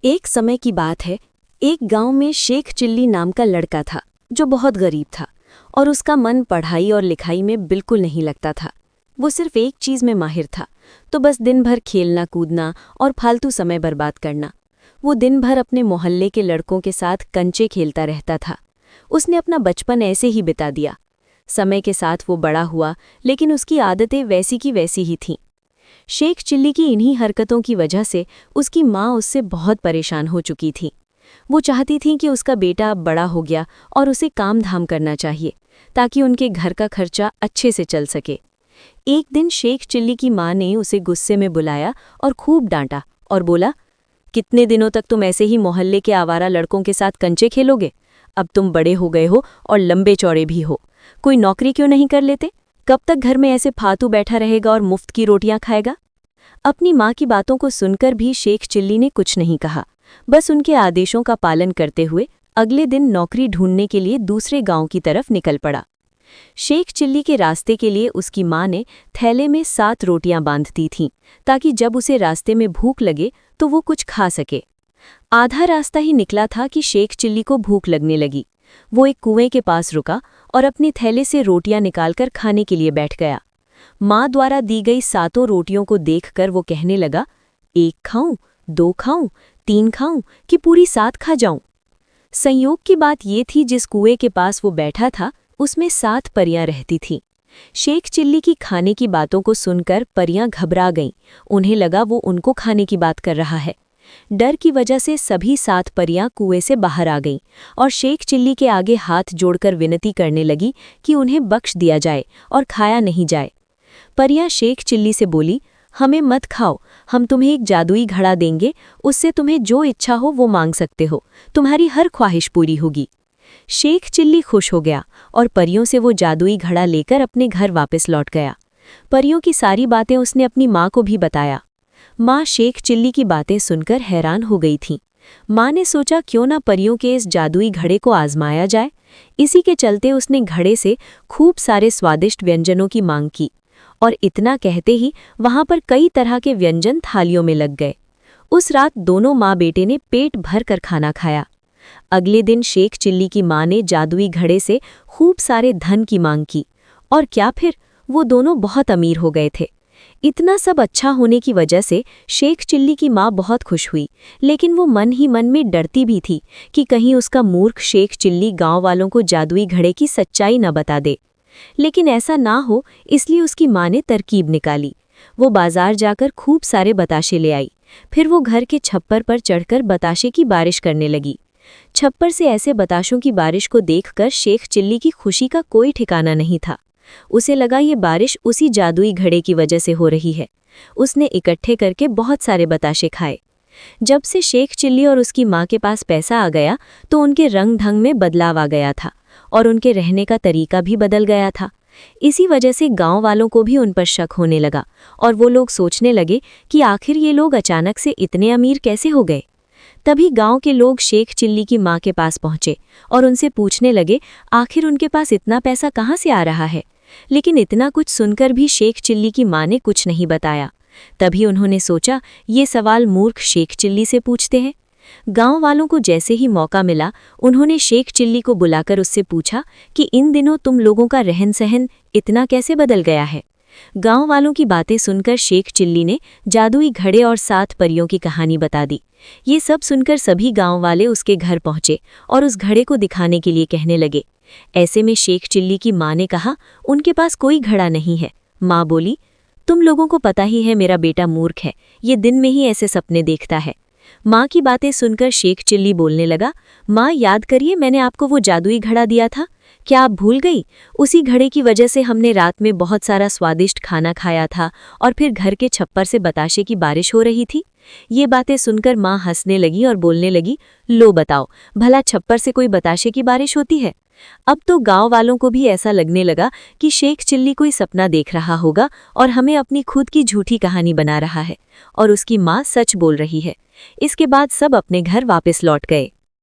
एक समय की बात है। एक गांव में शेख चिल्ली नाम का लड़का था जो बहुत गरीब था और उसका मन पढ़ाई और लिखाई में बिल्कुल नहीं लगता था। वो सिर्फ एक चीज़ में माहिर था, तो बस दिन भर खेलना कूदना और फालतू समय बर्बाद करना। वो दिन भर अपने मोहल्ले के लड़कों के साथ कंचे खेलता रहता था। उसने अपना बचपन ऐसे ही बिता दिया। समय के साथ वो बड़ा हुआ, लेकिन उसकी आदतें वैसी की वैसी ही थीं। शेख चिल्ली की इन्हीं हरकतों की वजह से उसकी माँ उससे बहुत परेशान हो चुकी थी। वो चाहती थी कि उसका बेटा अब बड़ा हो गया और उसे काम धाम करना चाहिए, ताकि उनके घर का खर्चा अच्छे से चल सके। एक दिन शेख चिल्ली की माँ ने उसे गुस्से में बुलाया और खूब डांटा और बोला, कितने दिनों तक तुम ऐसे ही मोहल्ले के आवारा लड़कों के साथ कंचे खेलोगे? अब तुम बड़े हो गए हो और लंबे चौड़े भी हो, कोई नौकरी क्यों नहीं कर लेते? कब तक घर में ऐसे फालतू बैठा रहेगा और मुफ्त की रोटियां खाएगा? अपनी माँ की बातों को सुनकर भी शेख चिल्ली ने कुछ नहीं कहा, बस उनके आदेशों का पालन करते हुए अगले दिन नौकरी ढूंढने के लिए दूसरे गांव की तरफ निकल पड़ा। शेख चिल्ली के रास्ते के लिए उसकी माँ ने थैले में 7 रोटियां बांध दी थीं, ताकि जब उसे रास्ते में भूख लगे तो वो कुछ खा सके। आधा रास्ता ही निकला था कि शेख चिल्ली को भूख लगने लगी। वो एक कुएं के पास रुका और अपने थैले से रोटियां निकालकर खाने के लिए बैठ गया। माँ द्वारा दी गई 7 रोटियों को देखकर वो कहने लगा, 1 खाऊं, 2 खाऊं, 3 खाऊं कि पूरी 7 खा जाऊं? संयोग की बात ये थी, जिस कुएं के पास वो बैठा था उसमें 7 परियां रहती थीं। शेख चिल्ली की खाने की बातों को सुनकर परियां घबरा गईं। उन्हें लगा वो उनको खाने की बात कर रहा है। डर की वजह से सभी 7 परियां कुएं से बाहर आ गईं और शेख चिल्ली के आगे हाथ जोड़कर विनती करने लगी कि उन्हें बख्श दिया जाए और खाया नहीं जाए। परियां शेख चिल्ली से बोली, हमें मत खाओ, हम तुम्हें एक जादुई घड़ा देंगे, उससे तुम्हें जो इच्छा हो वो मांग सकते हो, तुम्हारी हर ख्वाहिश पूरी होगी। शेख चिल्ली खुश हो गया और परियों से वो जादुई घड़ा लेकर अपने घर वापस लौट गया। परियों की सारी बातें उसने अपनी माँ को भी बताया। माँ शेख चिल्ली की बातें सुनकर हैरान हो गई थीं। माँ ने सोचा, क्यों ना परियों के इस जादुई घड़े को आजमाया जाए। इसी के चलते उसने घड़े से खूब सारे स्वादिष्ट व्यंजनों की मांग की और इतना कहते ही वहां पर कई तरह के व्यंजन थालियों में लग गए। उस रात दोनों माँ बेटे ने पेट भर कर खाना खाया। अगले दिन शेख चिल्ली की माँ ने जादुई घड़े से खूब सारे धन की मांग की और क्या फिर, वो दोनों बहुत अमीर हो गए थे। इतना सब अच्छा होने की वजह से शेख चिल्ली की माँ बहुत खुश हुई, लेकिन वो मन ही मन में डरती भी थी कि कहीं उसका मूर्ख शेख चिल्ली गांव वालों को जादुई घड़े की सच्चाई न बता दे। लेकिन ऐसा ना हो, इसलिए उसकी माँ ने तरकीब निकाली। वो बाजार जाकर खूब सारे बताशे ले आई। फिर वो घर के छप्पर पर चढ़कर बताशे की बारिश करने लगी। छप्पर से ऐसे बताशों की बारिश को देखकर शेख चिल्ली की खुशी का कोई ठिकाना नहीं था। उसे लगा ये बारिश उसी जादुई घड़े की वजह से हो रही है। उसने इकट्ठे करके बहुत सारे बताशे खाए। जब से शेख चिल्ली और उसकी माँ के पास पैसा आ गया तो उनके रंग ढंग में बदलाव आ गया था और उनके रहने का तरीका भी बदल गया था। इसी वजह से गांव वालों को भी उन पर शक होने लगा और वो लोग सोचने लगे कि आखिर ये लोग अचानक से इतने अमीर कैसे हो गए। तभी गांव के लोग शेख चिल्ली की माँ के पास पहुंचे और उनसे पूछने लगे, आखिर उनके पास इतना पैसा कहाँ से आ रहा है। लेकिन इतना कुछ सुनकर भी शेख चिल्ली की माँ ने कुछ नहीं बताया। तभी उन्होंने सोचा, ये सवाल मूर्ख शेख चिल्ली से पूछते हैं। गांव वालों को जैसे ही मौका मिला, उन्होंने शेख चिल्ली को बुलाकर उससे पूछा कि इन दिनों तुम लोगों का रहन सहन इतना कैसे बदल गया है। गांव वालों की बातें सुनकर शेख चिल्ली ने जादुई घड़े और 7 परियों की कहानी बता दी। ये सब सुनकर सभी गांव वाले उसके घर पहुंचे और उस घड़े को दिखाने के लिए कहने लगे। ऐसे में शेख चिल्ली की माँ ने कहा, उनके पास कोई घड़ा नहीं है। माँ बोली, तुम लोगों को पता ही है मेरा बेटा मूर्ख है, ये दिन में ही ऐसे सपने देखता है। माँ की बातें सुनकर शेख चिल्ली बोलने लगा, माँ याद करिए, मैंने आपको वो जादुई घड़ा दिया था, क्या आप भूल गई? उसी घड़े की वजह से हमने रात में बहुत सारा स्वादिष्ट खाना खाया था और फिर घर के छप्पर से बताशे की बारिश हो रही थी। ये बातें सुनकर माँ हंसने लगी और बोलने लगी, लो बताओ, भला छप्पर से कोई बताशे की बारिश होती है? अब तो गांव वालों को भी ऐसा लगने लगा कि शेख चिल्ली कोई सपना देख रहा होगा और हमें अपनी खुद की झूठी कहानी बना रहा है और उसकी माँ सच बोल रही है। इसके बाद सब अपने घर वापस लौट गए।